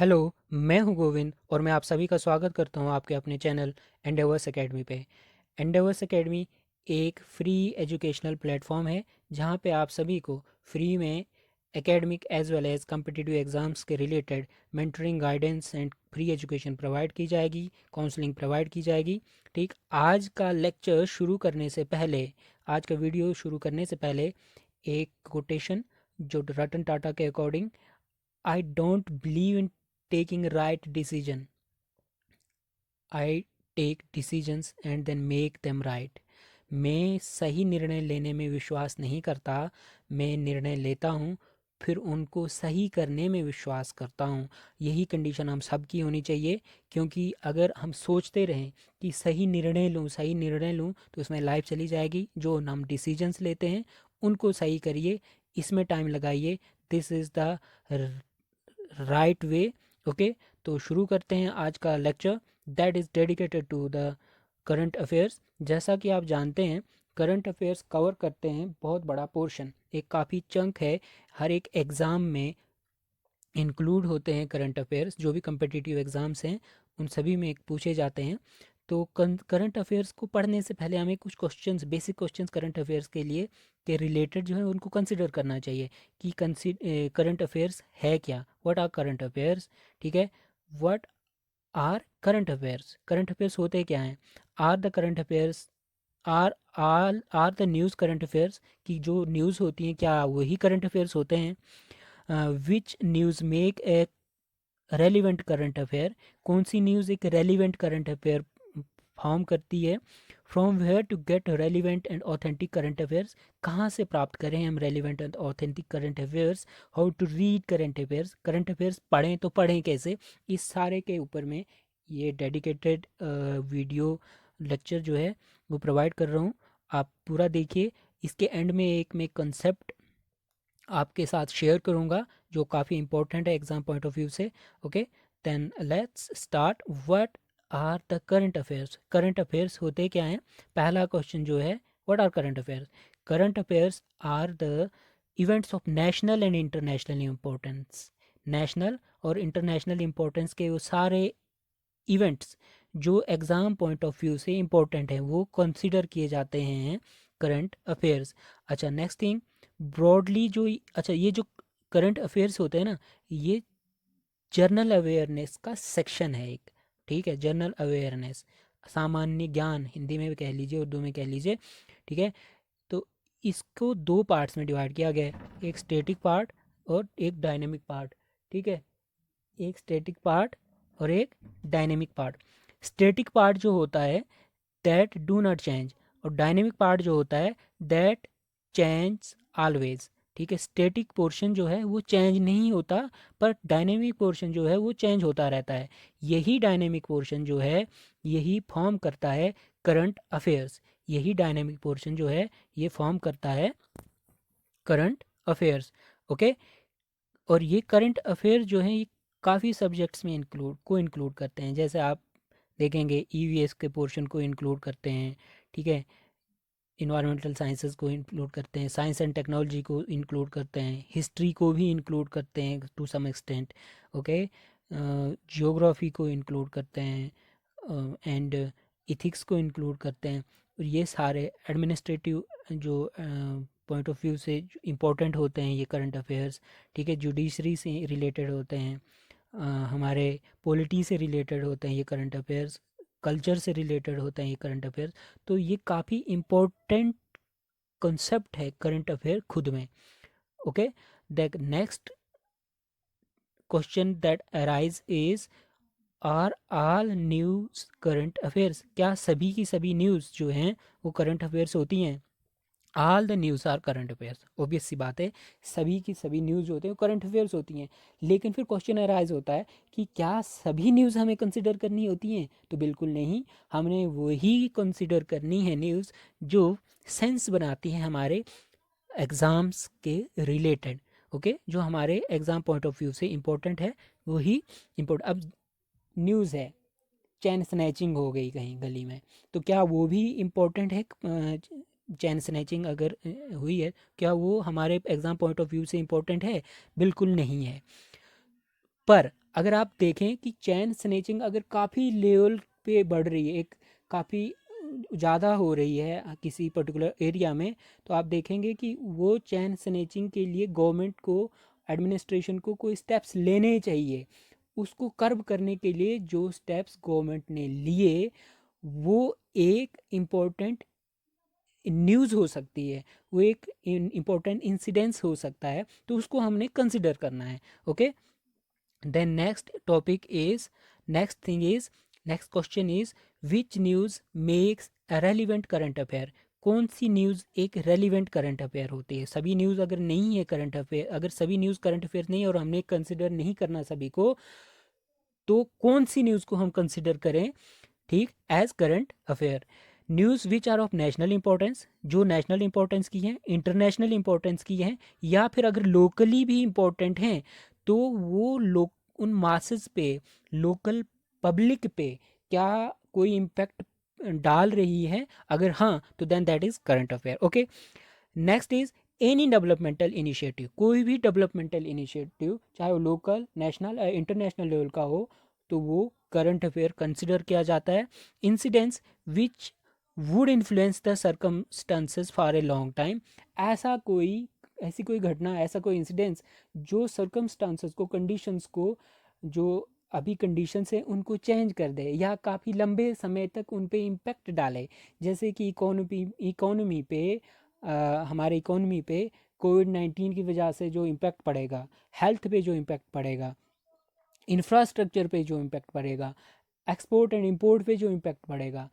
Hello, मैं हूं गोविंद और मैं आप सभी का स्वागत करता हूं आपके अपने चैनल एंडेवर्स एकेडमी पे। एंडेवर्स एकेडमी एक फ्री एजुकेशनल प्लेटफॉर्म है जहां पे आप सभी को फ्री में academic as well as competitive exams के related mentoring guidance and free education provide की जाएगी, काउंसलिंग प्रोवाइड की जाएगी। ठीक, आज का लेक्चर शुरू करने से पहले, आज का वीडियो शुरू करने से पहले एक कोटेशन जो रतन टाटा के according, I don't believe in taking right decision. I take decisions and then make them right. मैं सही निर्णय लेने में विश्वास नहीं करता। मैं निर्णय लेता हूँ, फिर उनको सही करने में विश्वास करता हूँ। यही कंडीशन हम सब की होनी चाहिए, क्योंकि अगर हम सोचते रहें कि सही निर्णय लूँ सही निर्णय लूँ तो उसमें लाइफ चली जाएगी। जो हम डिसीजंस लेते हैं उनको सही करिए, इसमें टाइम लगाइए। This is the right way. Okay, तो शुरू करते हैं आज का lecture that is dedicated to the current affairs. जैसा कि आप जानते हैं, करंट अफेयर्स कवर करते हैं बहुत बड़ा पोर्शन, एक काफ़ी चंक है। हर एक एग्ज़ाम में इंक्लूड होते हैं करंट अफेयर्स। जो भी कम्पिटिटिव एग्ज़ाम्स हैं उन सभी में पूछे जाते हैं। तो करंट अफेयर्स को पढ़ने से पहले हमें कुछ questions, basic questions current affairs के लिए के रिलेटेड जो है उनको कंसिडर करना चाहिए कि करंट अफेयर्स है क्या, व्हाट आर करंट अफेयर्स। ठीक है, what are current affairs, current affairs होते क्या हैं। Are the current affairs are the news current affairs, कि जो न्यूज़ होती हैं क्या वही करंट अफेयर्स होते हैं। Which news make a relevant current affair, कौन सी न्यूज़ एक रेलिवेंट करंट अफेयर फॉर्म करती है। From where to get relevant and authentic current affairs, कहाँ से प्राप्त करें हम relevant and authentic current affairs. How to read current affairs पढ़ें तो पढ़ें कैसे। इस सारे के ऊपर में ये डेडिकेटेड वीडियो लेक्चर जो है वो प्रोवाइड कर रहा हूँ। आप पूरा देखिए। इसके एंड में एक मैं कंसेप्ट आपके साथ शेयर करूंगा जो काफ़ी इंपॉर्टेंट है एग्जाम पॉइंट ऑफ व्यू से। Okay, then let's start. What are the current affairs, current affairs होते क्या हैं। पहला क्वेश्चन जो है, what are current affairs. Current affairs are the events of national and international importance. National और international importance के वो सारे इवेंट्स जो एग्ज़ाम पॉइंट ऑफ व्यू से इम्पोर्टेंट हैं वो कंसिडर किए जाते हैं करंट अफेयर्स। अच्छा, नेक्स्ट थिंग, ब्रॉडली जो, अच्छा ये जो करंट अफेयर्स होते हैं ना, ये जनरल अवेयरनेस का सेक्शन है एक। ठीक है, जनरल अवेयरनेस, सामान्य ज्ञान, हिंदी में भी कह लीजिए, उर्दू में कह लीजिए। ठीक है, तो इसको दो पार्ट्स में डिवाइड किया गया है, एक स्टैटिक पार्ट और एक डायनेमिक पार्ट। ठीक है, एक स्टैटिक पार्ट और एक डायनेमिक पार्ट। स्टैटिक पार्ट जो होता है दैट डू नॉट चेंज, और डायनेमिक पार्ट जो होता है दैट चेंज ऑलवेज। ठीक है, स्टैटिक पोर्शन जो है वो चेंज नहीं होता, पर डायनेमिक पोर्शन जो है वो चेंज होता रहता है। यही डायनेमिक पोर्शन जो है यही फॉर्म करता है करंट अफेयर्स। यही डायनेमिक पोर्शन जो है ये फॉर्म करता है करंट अफेयर्स। ओके, और ये करंट अफेयर जो है ये काफ़ी सब्जेक्ट्स में इंक्लूड करते हैं। जैसे आप देखेंगे ईवीएस के पोर्शन को इंक्लूड करते हैं। ठीक है, इन्वायरमेंटल साइंसेस को इंक्लूड करते हैं, साइंस एंड टेक्नोलॉजी को इंक्लूड करते हैं, हिस्ट्री को भी इंक्लूड करते हैं to some extent. Okay, geography को इंक्लूड करते हैं एंड इथिक्स को इंक्लूड करते हैं। और ये सारे एडमिनिस्ट्रेटिव जो पॉइंट ऑफ व्यू से इम्पोर्टेंट होते हैं ये करंट अफेयर्स। ठीक है, जुडिशरी से रिलेटेड होते हैं, हमारे पॉलिटी से रिलेटेड होते हैं ये करंट अफेयर्स, कल्चर से रिलेटेड होते हैं ये करंट अफेयर्स। तो ये काफ़ी इम्पोर्टेंट कंसेप्ट है करंट अफेयर खुद में। Okay, the next question that arise is, are all news current affairs, क्या सभी की सभी न्यूज़ जो हैं वो करंट अफेयर्स होती हैं। All the news are current affairs, obvious सी बात है, सभी की सभी न्यूज़ होते हैं वो करंट अफेयर्स होती हैं। लेकिन फिर क्वेश्चन अराइज होता है कि क्या सभी न्यूज़ हमें कंसिडर करनी होती हैं। तो बिल्कुल नहीं, हमने वही कंसिडर करनी है न्यूज़ जो सेंस बनाती है हमारे एग्ज़ाम्स के रिलेटेड। ओके, जो हमारे एग्ज़ाम पॉइंट ऑफ व्यू से इम्पोर्टेंट है वही इम्पोर्ट। अब न्यूज़ है, चैन स्नैचिंग हो गई कहीं गली में, तो क्या वो भी इम्पोर्टेंट है। चैन स्नैचिंग अगर हुई है, क्या वो हमारे एग्ज़ाम पॉइंट ऑफ व्यू से इम्पोर्टेंट है। बिल्कुल नहीं है। पर अगर आप देखें कि चैन स्नैचिंग अगर काफ़ी लेवल पे बढ़ रही है, एक काफ़ी ज़्यादा हो रही है किसी पर्टिकुलर एरिया में, तो आप देखेंगे कि वो चैन स्नैचिंग के लिए गवर्नमेंट को, एडमिनिस्ट्रेशन को कोई स्टेप्स लेने चाहिए। उसको कर्ब करने के लिए जो स्टेप्स गवर्नमेंट ने लिए, वो एक इम्पोर्टेंट न्यूज़ हो सकती है, वो एक इम्पोर्टेंट इंसिडेंस हो सकता है, तो उसको हमने कंसिडर करना है। Okay, then next topic is, next thing is, next question is, which news makes a relevant current affair. कौन सी न्यूज़ एक रेलिवेंट करंट अफेयर होती है? सभी न्यूज़ अगर नहीं है करंट अफेयर, अगर सभी न्यूज़ करंट अफेयर नहीं है और हमने कंसिडर नहीं करना सभी को, तो कौन सी न्यूज़ को हम कंसिडर करें, ठीक, as current affair? News which are of national importance, जो नेशनल इंपॉर्टेंस की हैं, इंटरनेशनल इंपॉर्टेंस की हैं, या फिर अगर लोकली भी इंपॉर्टेंट हैं, तो वो लोग उन मासेस पे, लोकल पब्लिक पे क्या कोई इम्पैक्ट डाल रही है? अगर हाँ, तो then that is current affair. Okay, next is any developmental initiative. कोई भी डेवलपमेंटल इनिशिएटिव, चाहे वो लोकल, नेशनल या इंटरनेशनल लेवल का हो, तो वो करंट अफेयर कंसिडर किया जाता है। Incidents which would influence the circumstances for a long time. ऐसा कोई, ऐसी कोई घटना, ऐसा कोई इंसिडेंस जो सर्कमस्टांसेस को, कंडीशंस को, जो अभी कंडीशंस है उनको चेंज कर दे या काफ़ी लंबे समय तक उन पे इम्पेक्ट डाले। जैसे कि इकोनॉमी पे, हमारे इकोनॉमी पे कोविड-19 की वजह से जो इम्पैक्ट पड़ेगा, हेल्थ पे जो इम्पैक्ट पड़ेगा, इंफ्रास्ट्रक्चर पे जो इम्पैक्ट पड़ेगा, एक्सपोर्ट एंड इंपोर्ट पे जो इम्पैक्ट पड़ेगा,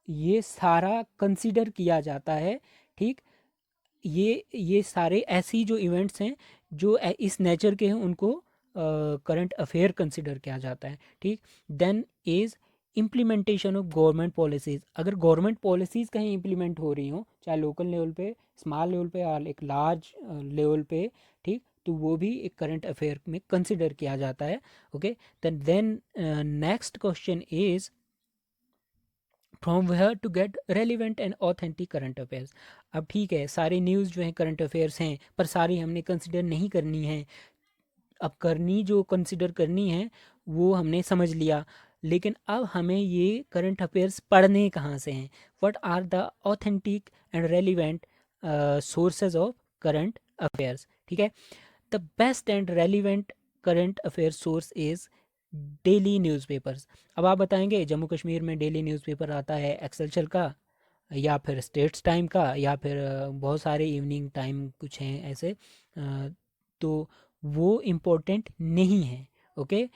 ये सारा कंसीडर किया जाता है। ठीक, ये सारे ऐसी जो इवेंट्स हैं जो इस नेचर के हैं, उनको करंट अफेयर कंसिडर किया जाता है। ठीक, then is implementation of government policies. अगर गवर्नमेंट पॉलिसीज़ कहीं इम्प्लीमेंट हो रही हों, चाहे लोकल लेवल पे, स्मॉल लेवल पे, और एक लार्ज लेवल पे, ठीक, तो वो भी एक करंट अफेयर में कंसिडर किया जाता है। Okay, then next question is, from where to get relevant and authentic current affairs. अब ठीक है, सारी न्यूज़ जो हैं करंट अफेयर्स हैं, पर सारी हमने कंसिडर नहीं करनी है। अब करनी, जो कंसिडर करनी है वो हमने समझ लिया, लेकिन अब हमें ये करंट अफेयर्स पढ़ने कहाँ से हैं? What are the authentic and relevant sources of current affairs? ठीक है, the best and relevant current affair source is daily newspapers. अब आप बताएंगे जम्मू कश्मीर में डेली न्यूज़पेपर आता है एक्सेलचल का, या फिर स्टेट्स टाइम का, या फिर बहुत सारे इवनिंग टाइम कुछ हैं ऐसे, तो वो इम्पोर्टेंट नहीं है। ओके,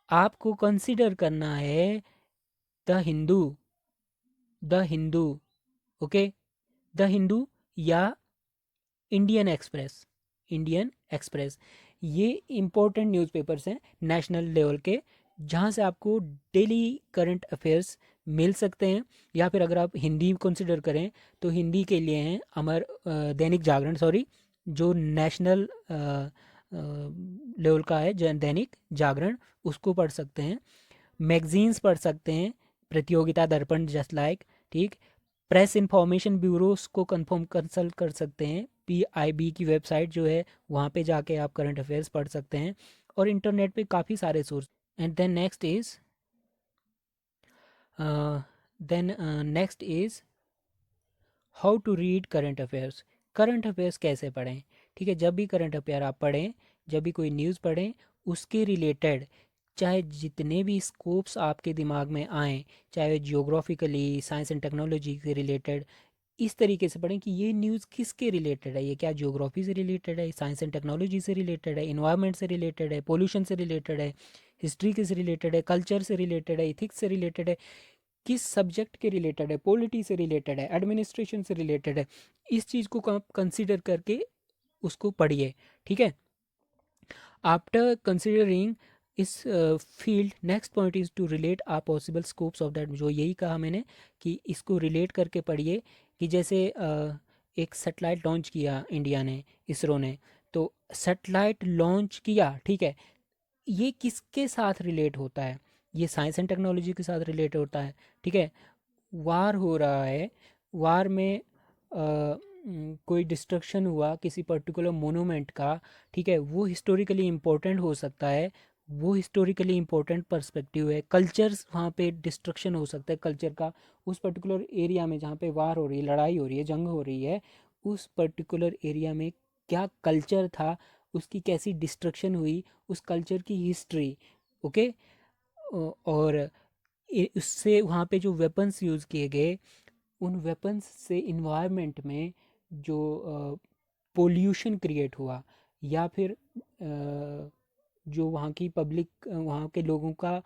आपको कंसिडर करना है the Hindu, the Hindu, okay, the Hindu या इंडियन एक्सप्रेस, इंडियन एक्सप्रेस। ये इम्पोर्टेंट न्यूज़पेपर्स हैं नेशनल लेवल के, जहाँ से आपको डेली करंट अफेयर्स मिल सकते हैं। या फिर अगर आप हिंदी कंसिडर करें, तो हिंदी के लिए हैं दैनिक जागरण, सॉरी, जो नेशनल लेवल का है, दैनिक जागरण, उसको पढ़ सकते हैं। मैगजीन्स पढ़ सकते हैं, प्रतियोगिता दर्पण, जस्ट लाइक, ठीक, प्रेस इंफॉर्मेशन ब्यूरोस को कंफर्म कंसल्ट कर सकते हैं, पीआईबी की वेबसाइट जो है वहाँ पे जाके आप करंट अफेयर्स पढ़ सकते हैं, और इंटरनेट पे काफ़ी सारे source. And then next is how to read current affairs. Current affairs कैसे पढ़ें? ठीक है, जब भी करंट अफेयर आप पढ़ें, जब भी कोई न्यूज़ पढ़ें, उसके रिलेटेड चाहे जितने भी स्कोप्स आपके दिमाग में आएँ, चाहे जियोग्राफिकली, साइंस एंड टेक्नोलॉजी से रिलेटेड, इस तरीके से पढ़ें कि ये न्यूज़ किसके रिलेटेड है, ये क्या ज्योग्राफी से रिलेटेड है, साइंस एंड टेक्नोलॉजी से रिलेटेड है, इन्वायरमेंट से रिलेटेड है, पोल्यूशन से रिलेटेड है, हिस्ट्री के से रिलेटेड है, कल्चर से रिलेटेड है, इथिक्स से रिलेटेड है, किस सब्जेक्ट के रिलेटेड है, पॉलिटी से रिलेटेड है, एडमिनिस्ट्रेशन से रिलेटेड है। इस चीज़ को कंसिडर करके उसको पढ़िए। ठीक है, आफ्टर कंसिडरिंग इस field, next point is to relate a possible scopes of that. जो यही कहा मैंने कि इसको रिलेट करके पढ़िए, कि जैसे एक सेटेलाइट लॉन्च किया इंडिया ने, इसरो ने, तो सेटेलाइट लॉन्च किया, ठीक है, ये किसके साथ रिलेट होता है? ये साइंस एंड टेक्नोलॉजी के साथ रिलेट होता है। ठीक है, वार हो रहा है, वार में कोई डिस्ट्रक्शन हुआ किसी पर्टिकुलर मोनूमेंट का, ठीक है, वो हिस्टोरिकली इम्पोर्टेंट हो सकता है, वो हिस्टोरिकली इम्पोर्टेंट पर्सपेक्टिव है। कल्चर्स वहाँ पे डिस्ट्रक्शन हो सकता है कल्चर का, उस पर्टिकुलर एरिया में जहाँ पे वार हो रही है, लड़ाई हो रही है, जंग हो रही है, उस पर्टिकुलर एरिया में क्या कल्चर था, उसकी कैसी डिस्ट्रक्शन हुई, उस कल्चर की हिस्ट्री। ओके। और उससे वहाँ पे जो वेपन्स यूज़ किए गए, उन वेपन्स से इन्वायरमेंट में जो पोल्यूशन क्रिएट हुआ, या फिर जो वहाँ की पब्लिक, वहाँ के लोगों का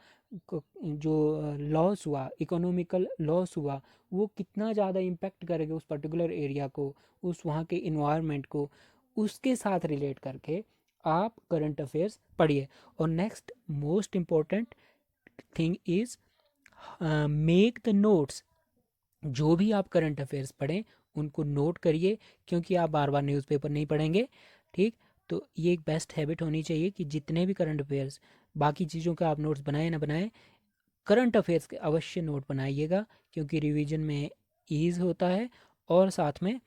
जो लॉस हुआ, इकोनॉमिकल लॉस हुआ, वो कितना ज़्यादा इम्पेक्ट करेगा उस पर्टिकुलर एरिया को, उस वहाँ के इन्वायरमेंट को, उसके साथ रिलेट करके आप करंट अफेयर्स पढ़िए। और next most important thing is make the notes. जो भी आप करंट अफेयर्स पढ़ें उनको नोट करिए, क्योंकि आप बार बार न्यूज़पेपर नहीं पढ़ेंगे। ठीक। तो ये एक बेस्ट हैबिट होनी चाहिए कि जितने भी करंट अफेयर्स, बाकी चीज़ों के आप नोट्स बनाए ना बनाएं, करंट अफेयर्स के अवश्य नोट बनाइएगा, क्योंकि रिवीजन में ईज़ होता है। और साथ में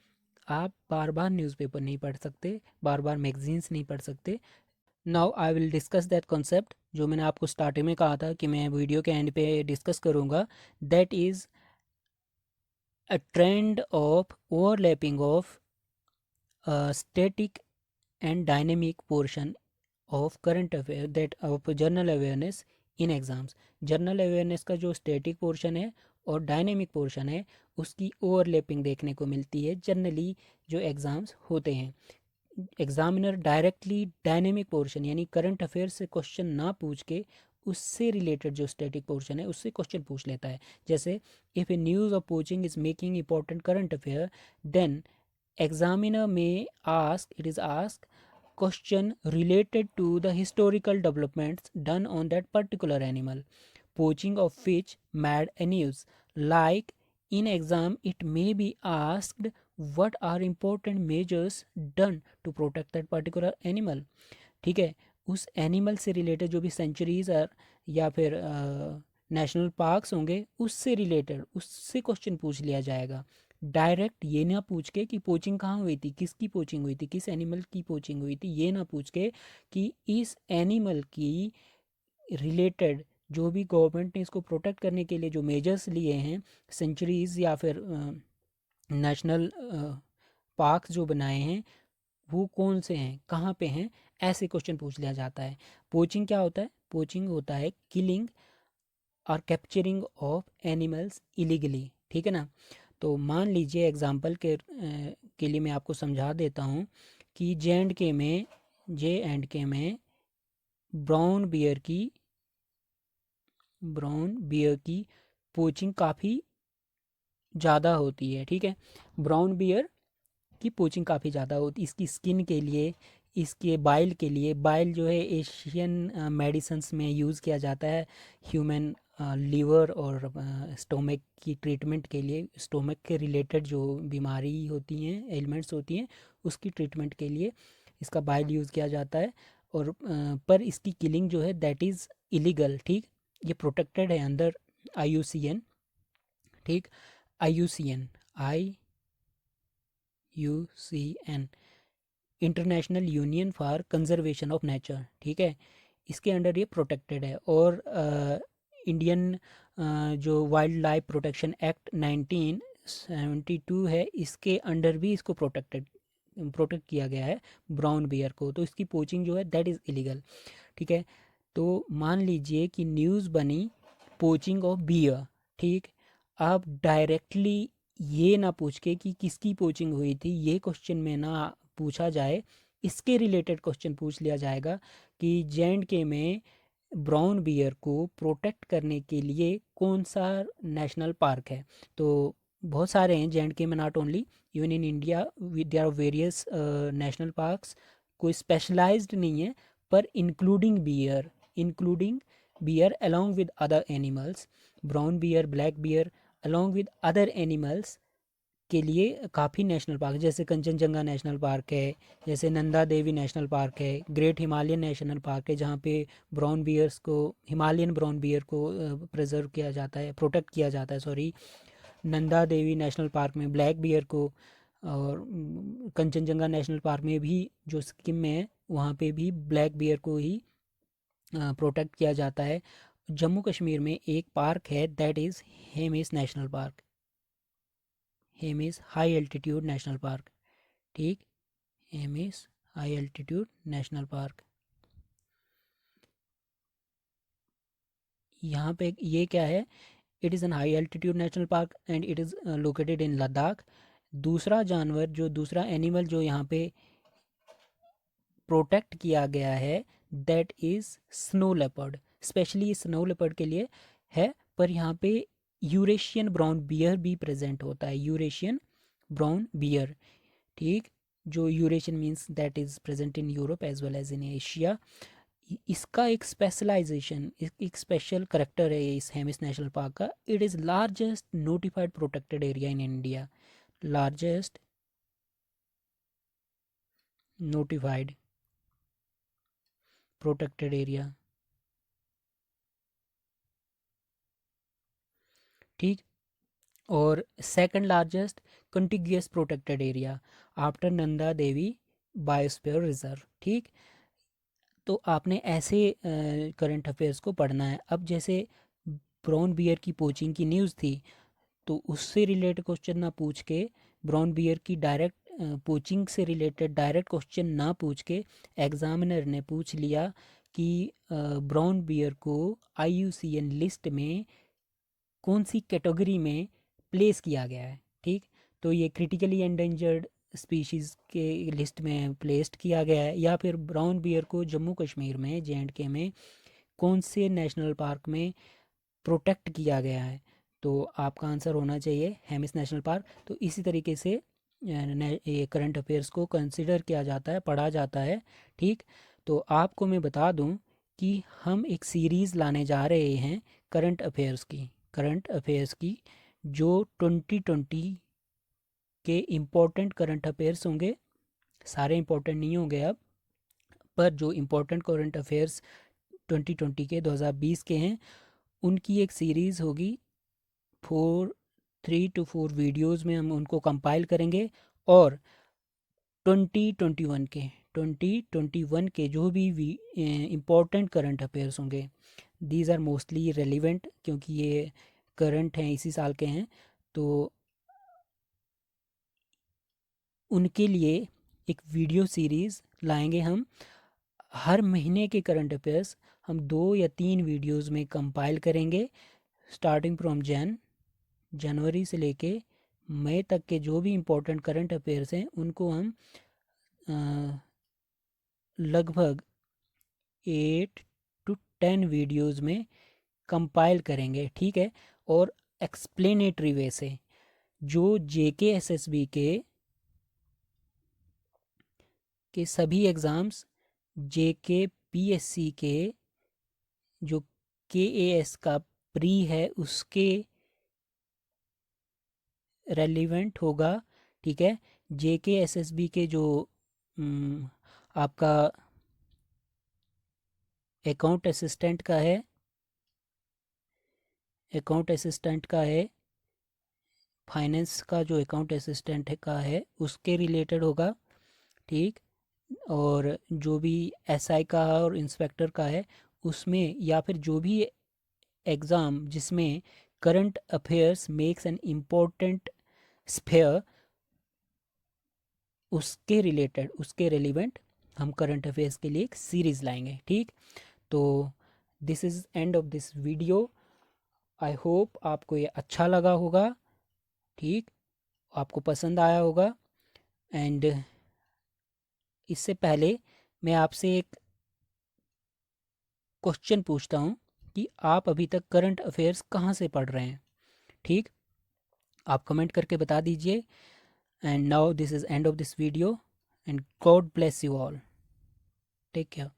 आप बार बार न्यूज़पेपर नहीं पढ़ सकते, बार बार मैगजीन्स नहीं पढ़ सकते। Now I will discuss that concept जो मैंने आपको स्टार्टिंग में कहा था कि मैं वीडियो के एंड पे डिस्कस करूँगा। That is a trend of overlapping of static and dynamic portion of current affair that of general awareness in exams। General awareness का जो स्टैटिक पोर्शन है और डायनेमिक पोर्शन है, उसकी ओवरलैपिंग देखने को मिलती है जनरली जो एग्ज़ाम्स होते हैं। एग्जामिनर डायरेक्टली डायनेमिक पोर्शन यानी करंट अफेयर से क्वेश्चन ना पूछ के उससे रिलेटेड जो स्टैटिक पोर्शन है उससे क्वेश्चन पूछ लेता है। जैसे if a news of poaching is making important current affair, then examiner may ask it is asked question related to the historical developments done on that particular animal, poaching of which mad a news. Like in exam it may be asked what are important measures done to protect that particular animal। ठीक है। उस animal से related जो भी centuries या फिर national parks होंगे उससे रिलेटेड उससे क्वेश्चन पूछ लिया जाएगा। डायरेक्ट ये ना पूछ के कि पोचिंग कहाँ हुई थी, किसकी पोचिंग हुई थी, किस एनिमल की पोचिंग हुई थी, ये ना पूछ के कि इस एनिमल की रिलेटेड जो भी गवर्नमेंट ने इसको प्रोटेक्ट करने के लिए जो मेजर्स लिए हैं, सेंचुरीज या फिर नेशनल पार्क्स जो बनाए हैं, वो कौन से हैं, कहाँ पे हैं, ऐसे क्वेश्चन पूछ लिया जाता है। पोचिंग क्या होता है? पोचिंग होता है किलिंग और कैप्चरिंग ऑफ एनिमल्स इलीगली। ठीक है ना। तो मान लीजिए एग्जांपल के लिए मैं आपको समझा देता हूँ कि जे एंड के में ब्राउन बियर की पोचिंग काफ़ी ज़्यादा होती है। ठीक है। ब्राउन बियर की पोचिंग काफ़ी ज़्यादा होती है। इसकी स्किन के लिए, इसके बाइल के लिए, बाइल जो है एशियन मेडिसिन्स में यूज़ किया जाता है ह्यूमन लीवर और स्टोमक की ट्रीटमेंट के लिए। स्टोमक के रिलेटेड जो बीमारी होती हैं, एलिमेंट्स होती हैं, उसकी ट्रीटमेंट के लिए इसका बाइल यूज़ किया जाता है। और पर इसकी किलिंग जो है दैट इज़ इलीगल। ठीक। ये प्रोटेक्टेड है अंदर IUCN। ठीक। IUCN, IUCN, international union for conservation of nature. ठीक है। इसके अंडर ये प्रोटेक्टेड है। और इंडियन जो वाइल्ड लाइफ प्रोटेक्शन एक्ट 1972 है, इसके अंडर भी इसको प्रोटेक्ट किया गया है ब्राउन बियर को। तो इसकी पोचिंग जो है दैट इज़ इलीगल। ठीक है। तो मान लीजिए कि न्यूज़ बनी पोचिंग ऑफ बियर। ठीक। आप डायरेक्टली ये ना पूछ के कि किसकी पोचिंग हुई थी, ये क्वेश्चन में ना पूछा जाए, इसके रिलेटेड क्वेश्चन पूछ लिया जाएगा कि J&K में ब्राउन बियर को प्रोटेक्ट करने के लिए कौन सा नेशनल पार्क है। तो बहुत सारे हैं J&K में, not only, even in India there are various national parks. कोई स्पेशलाइज्ड नहीं है, पर including bear along with other animals, brown bear, black bear along with other animals के लिए काफ़ी नेशनल पार्क, जैसे कंचनजंगा नेशनल पार्क है, जैसे नंदा देवी नेशनल पार्क है, ग्रेट हिमालयन नेशनल पार्क है, जहाँ पे हिमालयन ब्राउन बियर को प्रिजर्व किया जाता है, प्रोटेक्ट किया जाता है, sorry. Nanda Devi national park में ब्लैक बियर को, और कंचनजंगा नेशनल पार्क में भी जो सिक्किम में है, वहाँ पे भी ब्लैक बियर को ही प्रोटेक्ट किया जाता है। जम्मू कश्मीर में एक पार्क है, that is Hemis national Park, Hemis High altitude national Park. ठीक, Hemis High altitude national Park. यहाँ पे ये क्या है, it is an high altitude national park and it is located in Ladakh. दूसरा जानवर जो दूसरा एनिमल जो यहाँ पे प्रोटेक्ट किया गया है, that is snow leopard. Specially snow leopard के लिए है, पर यहाँ पे यूरेशियन ब्राउन बियर भी प्रेजेंट होता है, यूरेशियन ब्राउन बियर। ठीक, जो Eurasian means that is present in Europe as well as in Asia. इसका एक स्पेशलाइजेशन, एक स्पेशल करेक्टर है इस हेमिस नेशनल पार्क का। It is largest notified protected area in India, largest notified protected area. ठीक, और second largest contiguous protected area after Nanda Devi biosphere reserve. ठीक, तो आपने ऐसे करंट अफेयर्स को पढ़ना है। अब जैसे ब्राउन बियर की पोचिंग की न्यूज़ थी, तो उससे रिलेटेड क्वेश्चन ना पूछ के, ब्राउन बियर की डायरेक्ट पोचिंग से रिलेटेड डायरेक्ट क्वेश्चन ना पूछ के, एग्जामिनर ने पूछ लिया कि ब्राउन बियर को IUCN लिस्ट में कौन सी कैटेगरी में प्लेस किया गया है। ठीक, तो ये क्रिटिकली एंडेंजर्ड स्पीशीज़ के लिस्ट में प्लेस्ड किया गया है, या फिर ब्राउन बियर को जम्मू कश्मीर में JNK में कौन से नेशनल पार्क में प्रोटेक्ट किया गया है। तो आपका आंसर होना चाहिए हेमिस नेशनल पार्क। तो इसी तरीके से ये करंट अफेयर्स को कंसिडर किया जाता है, पढ़ा जाता है। ठीक, तो आपको मैं बता दूं कि हम एक सीरीज़ लाने जा रहे हैं करंट अफेयर्स की, करंट अफेयर्स की, जो 2020 के इम्पोर्टेंट करंट अफेयर्स होंगे। सारे इम्पोर्टेंट नहीं होंगे अब, पर जो इम्पोर्टेंट करंट अफेयर्स 2020 के 2020 के हैं, उनकी एक सीरीज़ होगी। 3 to 4 वीडियोस में हम उनको कंपाइल करेंगे, और 2021 के जो भी इम्पोर्टेंट करंट अफेयर्स होंगे, दीज आर मोस्टली रेलिवेंट, क्योंकि ये करंट हैं, इसी साल के हैं, तो उनके लिए एक वीडियो सीरीज़ लाएंगे हम। हर महीने के करंट अफेयर्स हम 2 या 3 वीडियोस में कंपाइल करेंगे, स्टार्टिंग फ्रॉम जनवरी से लेके मई तक के जो भी इम्पोर्टेंट करंट अफेयर्स हैं, उनको हम लगभग 8 to 10 वीडियोस में कंपाइल करेंगे। ठीक है, और एक्सप्लेनेटरी वे से, जो JKSSB के सभी एग्ज़ाम्स, JKPSC के जो KAS का प्री है उसके रेलिवेंट होगा। ठीक है, JKSSB के जो आपका अकाउंट असिस्टेंट का है, अकाउंट असिस्टेंट का है, फाइनेंस का जो अकाउंट असिस्टेंट है का है, उसके रिलेटेड होगा। ठीक, और जो भी SI का और इंस्पेक्टर का है उसमें, या फिर जो भी एग्ज़ाम जिसमें current affairs makes an important sphere, उसके रिलेटेड, उसके रेलिवेंट हम करंट अफेयर्स के लिए एक सीरीज़ लाएंगे। ठीक, तो this is end of this video. I hope आपको ये अच्छा लगा होगा। ठीक, आपको पसंद आया होगा। एंड इससे पहले मैं आपसे एक क्वेश्चन पूछता हूँ कि आप अभी तक करंट अफेयर्स कहाँ से पढ़ रहे हैं। ठीक, आप कमेंट करके बता दीजिए। And now this is end of this video, and God bless you all, take care.